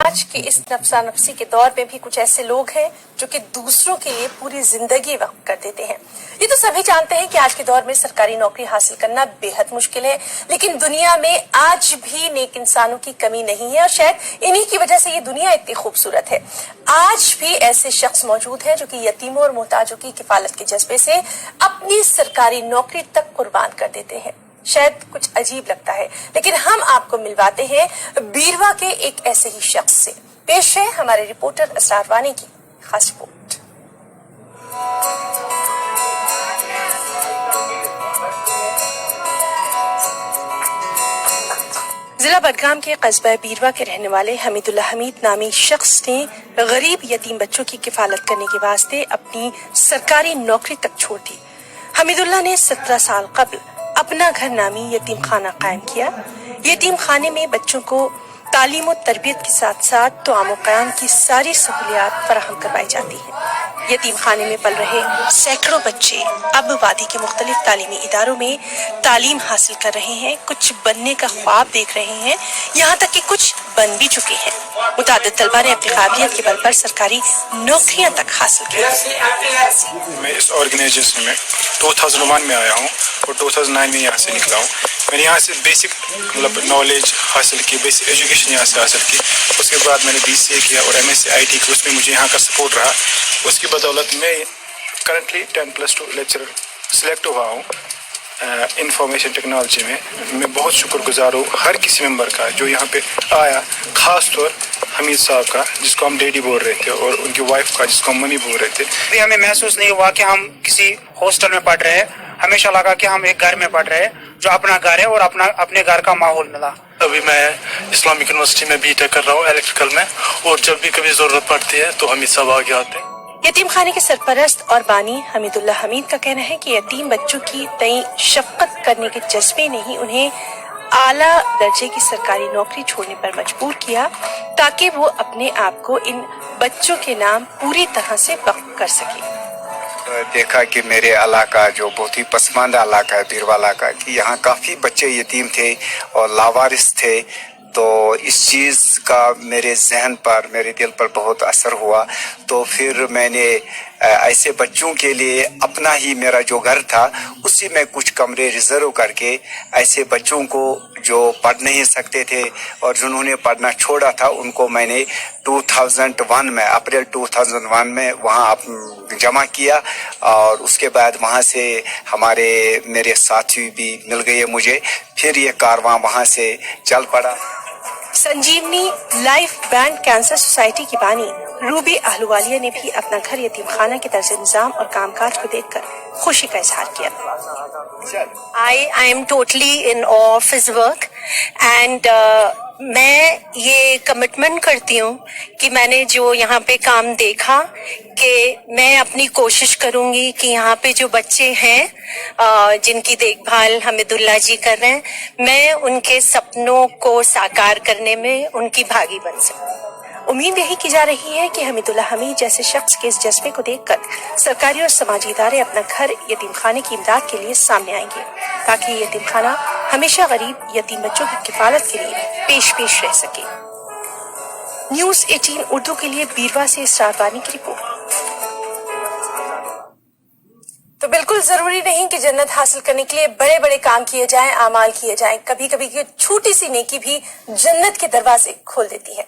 आज के इस नफसा नफसी के दौर में भी कुछ ऐसे लोग हैं जो कि दूसरों के लिए पूरी जिंदगी वक्त कर देते हैं। ये तो सभी जानते हैं कि आज के दौर में सरकारी नौकरी हासिल करना बेहद मुश्किल है, लेकिन दुनिया में आज भी नेक इंसानों की कमी नहीं है और शायद इन्हीं की वजह से ये दुनिया इतनी खूबसूरत है। आज भी ऐसे शख्स मौजूद हैं जो कि यतीमों और मोहताजों की किफालत के जज्बे से अपनी सरकारी नौकरी तक कुर्बान कर देते हैं। शायद कुछ अजीब लगता है, लेकिन हम आपको मिलवाते हैं बीरवा के एक ऐसे ही शख्स से। पेश है हमारे रिपोर्टर असरार वानी की खास रिपोर्ट। जिला बडगाम के कस्बा बीरवा के रहने वाले हमीदुल्ला हमीद नामी शख्स ने गरीब यतीम बच्चों की किफालत करने के वास्ते अपनी सरकारी नौकरी तक छोड़ दी। हमीदुल्ला ने 17 साल कबल अपना घर नामी यतीम खाना कायम किया। यतीम खाने में बच्चों को तालीम और तरबियत के साथ साथ तोआम क़याम की सारी सहूलियात फराहम करवाई जाती हैं। यतीम खाने में पल रहे सैकड़ों बच्चे अब वादी के मुख्तलिफ तालीमी इदारों में तालीम हासिल कर रहे हैं, कुछ बनने का ख्वाब देख रहे हैं, यहाँ तक कि कुछ बन भी चुके हैं। मुतादिद तलबा ने अपनी काबिलियत के बल पर सरकारी नौकरियां तक हासिल की। मैं इस ऑर्गेनाइजेशन में 2001 में आया हूँ और 2009 में यहाँ से निकला हूँ। मैंने यहाँ से बेसिक नॉलेज हासिल की, बेसिक एजुकेशन यहाँ से हासिल की। उसके बाद मैंने BCA किया और MSc IT की, उसमें मुझे यहाँ का सपोर्ट रहा। उसकी बदौलत मैं करंटली 10+2 लेक्चरर सिलेक्ट हुआ हूँ इंफॉर्मेशन टेक्नोलॉजी में। मैं बहुत शुक्रगुजार हूँ हर किसी मेंबर का जो यहाँ पे आया, खास तौर हमीद साहब का जिसको हम डैडी बोल रहे थे और उनकी वाइफ का जिसको हम मम्मी बोल रहे थे। अभी हमें महसूस नहीं हुआ कि हम किसी हॉस्टल में पढ़ रहे हैं, हमेशा लगा कि हम एक घर में पढ़ रहे हैं जो अपना घर है और अपने घर का माहौल मिला। अभी मैं इस्लामिक यूनिवर्सिटी में BTech कर रहा हूँ इलेक्ट्रिकल में, और जब भी कभी जरूरत पड़ती है तो हमीद साहब आगे आते हैं। यतीम खाने के सरपरस्त और बानी हमीदुल्ला हमीद का कहना है कि यतीम बच्चों की तई शफकत करने के जज्बे ने ही उन्हें आला दर्जे की सरकारी नौकरी छोड़ने पर मजबूर किया ताकि वो अपने आप को इन बच्चों के नाम पूरी तरह से वक्फ कर सके। देखा कि मेरे इलाका जो बहुत ही पसमानदा इलाका है बीरवाला का, कि यहाँ काफ़ी बच्चे यतीम थे और लावारिस थे, तो इस चीज़ का मेरे जहन पर, मेरे दिल पर बहुत असर हुआ। तो फिर मैंने ऐसे बच्चों के लिए अपना ही मेरा जो घर था उसी में कुछ कमरे रिजर्व करके ऐसे बच्चों को जो पढ़ नहीं सकते थे और जिन्होंने पढ़ना छोड़ा था उनको मैंने 2001 में अप्रैल 2001 में वहाँ जमा किया। और उसके बाद वहाँ से मेरे साथी भी मिल गए मुझे, फिर ये कारवां वहाँ से चल पड़ा। संजीवनी लाइफ बैंक कैंसर सोसाइटी की बानी रूबी आहलूवालिया ने भी अपना घर यतीम खाना के तर्ज निजाम और कामकाज को देखकर खुशी का इजहार किया। I am totally in awe of his work and मैं ये कमिटमेंट करती हूँ कि मैंने जो यहाँ पे काम देखा कि मैं अपनी कोशिश करूँगी कि यहाँ पे जो बच्चे हैं जिनकी देखभाल हमीदुल्ला जी कर रहे हैं, मैं उनके सपनों को साकार करने में उनकी भागी बन सकूँ। उम्मीद यही की जा रही है कि हमीदुल्ला हमीद जैसे शख्स के इस जज्बे को देखकर सरकारी और समाजी इदारे अपना घर यतीम खाने की इमदाद के लिए सामने आएंगे ताकि यतीम खाना हमेशा गरीब यतीम बच्चों की किफालत के लिए पेश रह सके। न्यूज़ 18 उर्दू के लिए बीरवा से इसरार वानी की रिपोर्ट। तो बिल्कुल जरूरी नहीं कि जन्नत हासिल करने के लिए बड़े बड़े काम किए जाएं, आमाल किए जाएं। कभी कभी छोटी सी नेकी भी जन्नत के दरवाजे खोल देती है।